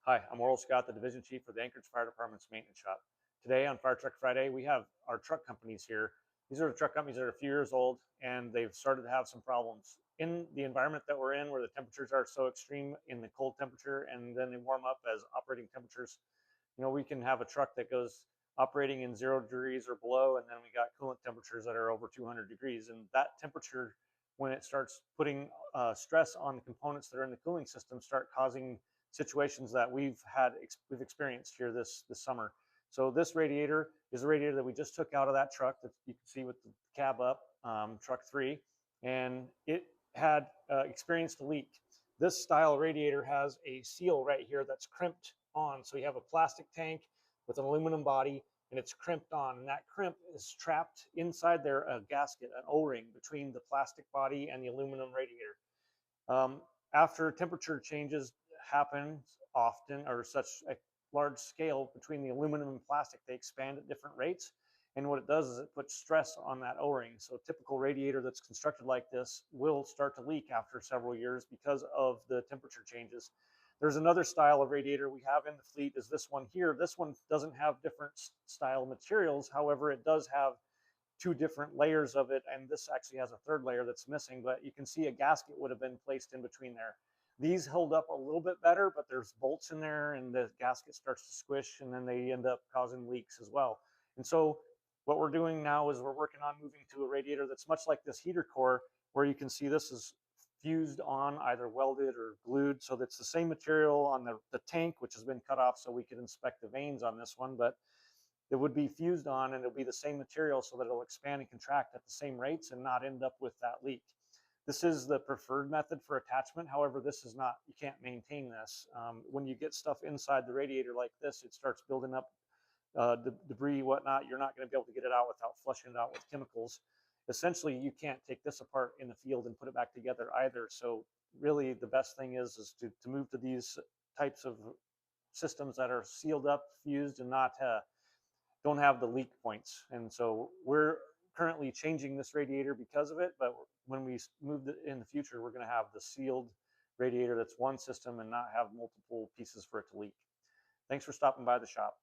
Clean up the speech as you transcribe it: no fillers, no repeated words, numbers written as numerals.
Hi, I'm Oral Scott, the Division Chief for the Anchorage Fire Department's Maintenance Shop. Today on Fire Truck Friday, we have our truck companies here. These are the truck companies that are a few years old and they've started to have some problems. In the environment that we're in, where the temperatures are so extreme in the cold temperature and then they warm up as operating temperatures, we can have a truck that goes operating in 0 degrees or below, and then we got coolant temperatures that are over 200 degrees. And that temperature, when it starts putting stress on the components that are in the cooling system, start causing situations that we've experienced here this summer. So this radiator is a radiator that we just took out of that truck that you can see with the cab up, truck 3, and it had experienced a leak. This style radiator has a seal right here that's crimped on. So you have a plastic tank with an aluminum body and it's crimped on, and that crimp is trapped inside there, a gasket, an O-ring between the plastic body and the aluminum radiator. After temperature changes happen often, or such a large scale between the aluminum and plastic, they expand at different rates. And what it does is it puts stress on that O-ring. So a typical radiator that's constructed like this will start to leak after several years because of the temperature changes. There's another style of radiator we have in the fleet, is this one here. This one doesn't have different style materials. However, it does have two different layers of it, and this actually has a third layer that's missing, but you can see a gasket would have been placed in between there. These hold up a little bit better, but there's bolts in there and the gasket starts to squish, and then they end up causing leaks as well. And so what we're doing now is we're working on moving to a radiator that's much like this heater core, where you can see this is fused on, either welded or glued. So that's the same material on the tank, which has been cut off so we could inspect the vanes on this one, but it would be fused on and it'll be the same material so that it'll expand and contract at the same rates and not end up with that leak. This is the preferred method for attachment. However, this is not, you can't maintain this. When you get stuff inside the radiator like this, it starts building up debris, whatnot. You're not going to be able to get it out without flushing it out with chemicals. Essentially, you can't take this apart in the field and put it back together either. So really the best thing is to move to these types of systems that are sealed up, fused, and not don't have the leak points. And so we're currently changing this radiator because of it, but when we move in the future, we're going to have the sealed radiator that's one system and not have multiple pieces for it to leak. Thanks for stopping by the shop.